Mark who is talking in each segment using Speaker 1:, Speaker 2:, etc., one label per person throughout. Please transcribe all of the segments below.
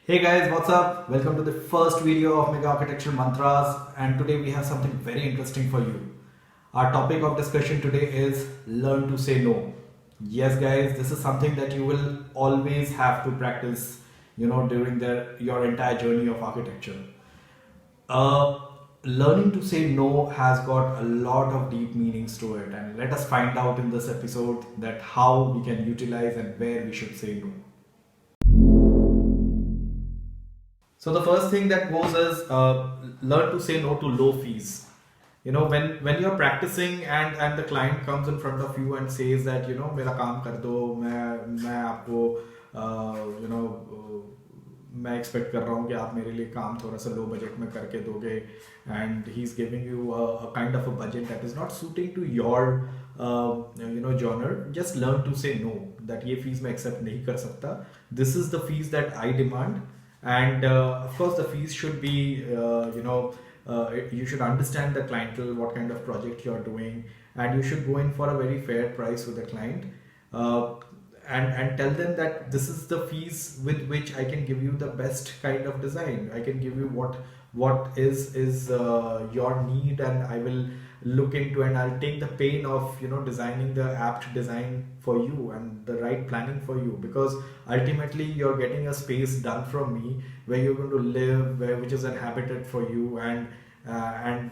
Speaker 1: Hey guys, what's up? Welcome to the first video of Mega Architecture Mantras, and today we have something very interesting for you. Our topic of discussion today is learn to say no. Yes guys, this is something that you will always have to practice, during your entire journey of architecture. Uh, Learning to say no has got a lot of deep meanings to it, and let us find out in this episode that how we can utilize and where we should say no. So the first thing that goes is learn to say no to low fees. When you're practicing and the client comes in front of you and says that मेरा काम कर दो मैं आपको मैं expect कर रहा हूँ कि आप मेरे लिए काम थोड़ा सा लो बजट में करके दोगे and he is giving you a kind of a budget that is not suiting to your genre just learn to say no that ये फीस मैं एक्सेप्ट नहीं कर सकता this is the fee that I demand and of course the fees should be you should understand the clientele, what kind of project you are doing, and you should go in for a very fair price with the client, and tell them that this is the fees with which I can give you the best kind of design. I can give you what is your need, and I will look into and I'll take the pain of designing the apt design for you and the right planning for you, because ultimately you're getting a space done from me where you're going to live, which is inhabited for you, and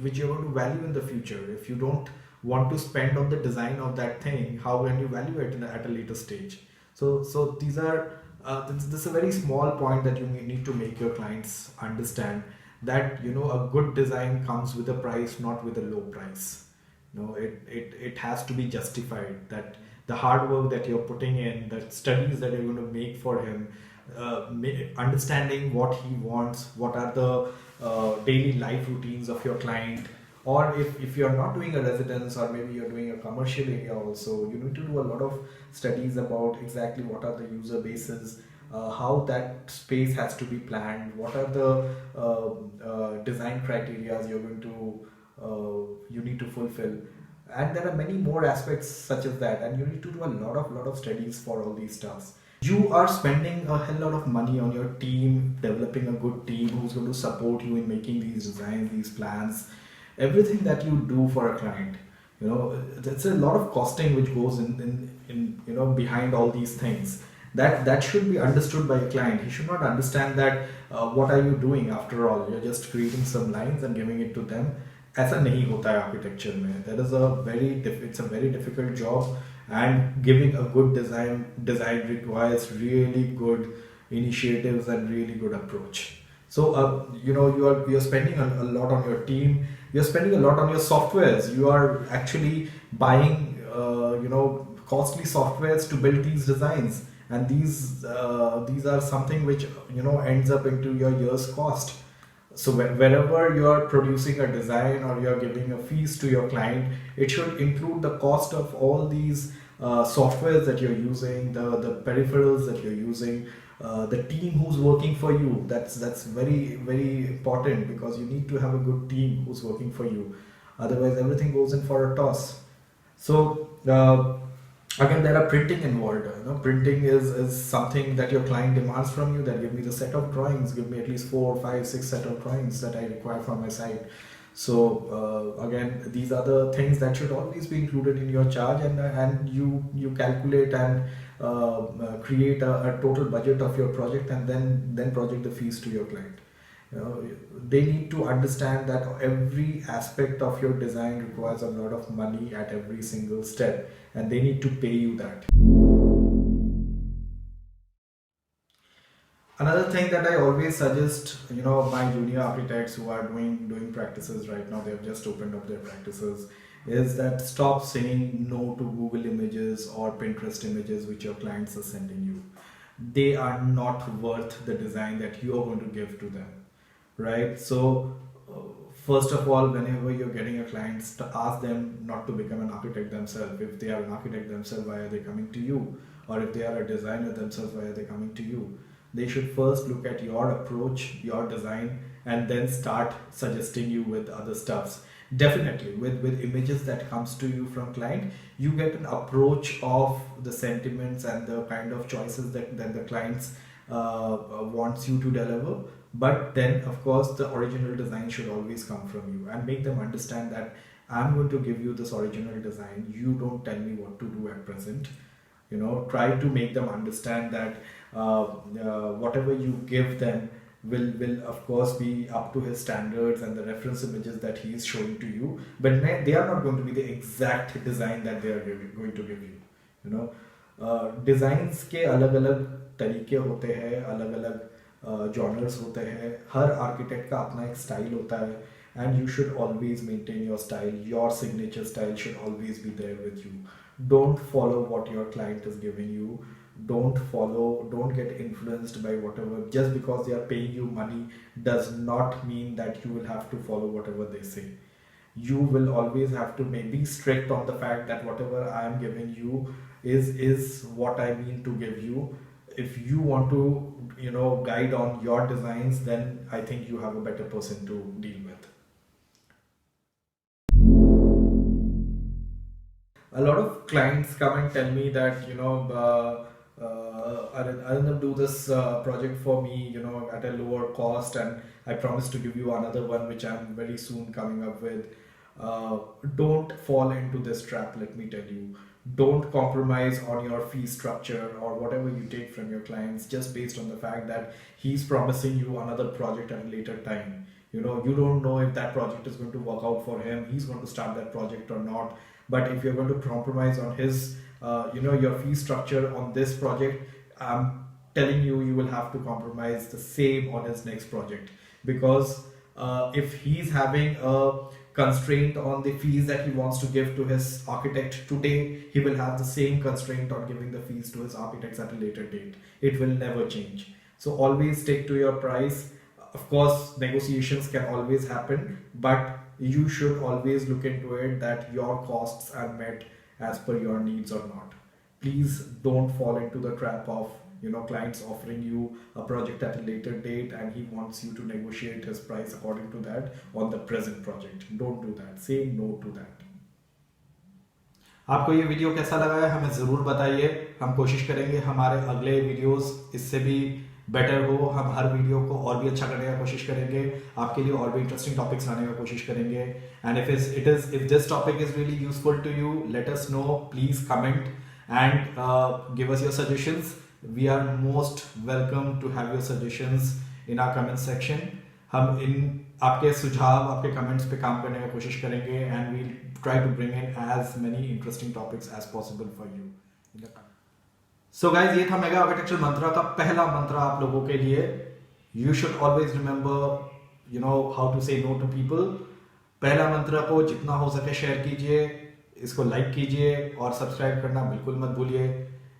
Speaker 1: which you're going to value in the future. If you don't want to spend on the design of that thing, how can you value it at a later stage? So these are this is a very small point that you need to make your clients understand, that a good design comes with a price, not with a low price. It has to be justified, that the hard work that you're putting in, the studies that you're going to make for him, understanding what he wants, what are the daily life routines of your client, or if you're not doing a residence, or maybe you're doing a commercial area also, you need to do a lot of studies about exactly what are the user bases, how that space has to be planned, what are the design criteria you're going to you need to fulfill, and there are many more aspects such as that, and you need to do a lot of studies for all these stuffs. You are spending a hell lot of money on your team, developing a good team who's going to support you in making these designs, these plans, everything that you do for a client. There's a lot of costing which goes in behind all these things, that should be understood by a client. He should not understand that what are you doing, after all you're just creating some lines and giving it to them. ऐसा नहीं होता है architecture में. That is it's a very difficult job, and giving a good design requires really good initiatives and really good approach. So you're spending a lot on your team, you're spending a lot on your softwares, you are actually buying costly softwares to build these designs, and these are something which ends up into your year's cost. So wherever you're producing a design or you're giving a fees to your client, it should include the cost of all these softwares that you're using, the peripherals that you're using, the team who's working for you. That's very very important, because you need to have a good team who's working for you. Otherwise everything goes in for a toss. So again, there are printing involved. Printing is something that your client demands from you, that give me the set of drawings, give me at least 4 5 6 set of drawings that I require from my site. So again, these are the things that should always be included in your charge, and you calculate and create a total budget of your project, and then project the fees to your client. They need to understand that every aspect of your design requires a lot of money at every single step, and they need to pay you that. Another thing that I always suggest, my junior architects who are doing practices right now, they have just opened up their practices, is that stop saying no to Google images or Pinterest images which your clients are sending you. They are not worth the design that you are going to give to them, right? So first of all, whenever you're getting a client, ask them not to become an architect themselves. If they are an architect themselves, why are they coming to you? Or if they are a designer themselves, why are they coming to you? They should first look at your approach, your design, and then start suggesting you with other stuffs. Definitely with images that comes to you from client, you get an approach of the sentiments and the kind of choices that the clients wants you to deliver. But then, of course, the original design should always come from you, and make them understand that I'm going to give you this original design. You don't tell me what to do at present. Try to make them understand that whatever you give them will of course be up to his standards and the reference images that he is showing to you, but they are not going to be the exact design that they are going to give you. Designs के अलग अलग तरीके होते हैं, अलग अलग genres होते हैं, हर आर्किटेक्ट का अपना एक स्टाइल होता है, and you should always maintain your style. Your signature style should always be there with you. Don't follow what your client is giving you. Don't get influenced by whatever. Just because they are paying you money does not mean that you will have to follow whatever they say. You will always have to be strict on the fact that whatever I am giving you is what I mean to give you. If you want to guide on your designs, then I think you have a better person to deal with. A lot of clients come and tell me that Arindam, do this project for me at a lower cost, and I promise to give you another one which I'm very soon coming up with. Don't fall into this trap, let me tell you. Don't compromise on your fee structure or whatever you take from your clients just based on the fact that he's promising you another project at a later time. You don't know if that project is going to work out for him, he's going to start that project or not. But if you're going to compromise on his your fee structure on this project, I'm telling you, you will have to compromise the same on his next project, because if he's having a constraint on the fees that he wants to give to his architect today, he will have the same constraint on giving the fees to his architects at a later date. It will never change. So always stick to your price. Of course, negotiations can always happen, but you should always look into it that your costs are met as per your needs or not. Please don't fall into the trap of clients offering you a project at a later date and he wants you to negotiate his price according to that on the present project. Don't do that. Say no to that. आपको ये video कैसा लगा है हमें ज़रूर बताइए. हम कोशिश करेंगे हमारे अगले वीडियोस इससे भी बेटर हो. हम हर वीडियो को और भी अच्छा करने का कोशिश करेंगे, आपके लिए और भी इंटरेस्टिंग टॉपिक्स लाने का कोशिश करेंगे. And if this topic is really useful to you, let us know. Please comment and give us your suggestions. We are most welcome to have your suggestions in our comment section. हम इन आपके सुझाव, आपके comments पे काम करने का कोशिश करेंगे and we'll try to bring in as many interesting topics as possible for you. So guys, ये था मेगा आर्किटेक्चर मंत्रा का पहला मंत्र आप लोगों के लिए. You should always remember how to say no to people. पहला मंत्र को जितना हो सके शेयर कीजिए, इसको लाइक कीजिए और सब्सक्राइब करना बिल्कुल मत भूलिए.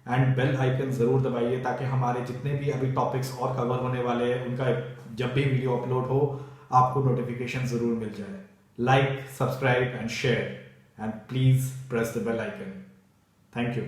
Speaker 1: एंड बेल आइकन ज़रूर दबाइए ताकि हमारे जितने भी अभी टॉपिक्स और कवर होने वाले हैं उनका जब भी वीडियो अपलोड हो आपको नोटिफिकेशन ज़रूर मिल जाए. Like, subscribe and share, and please press the bell icon. Thank you.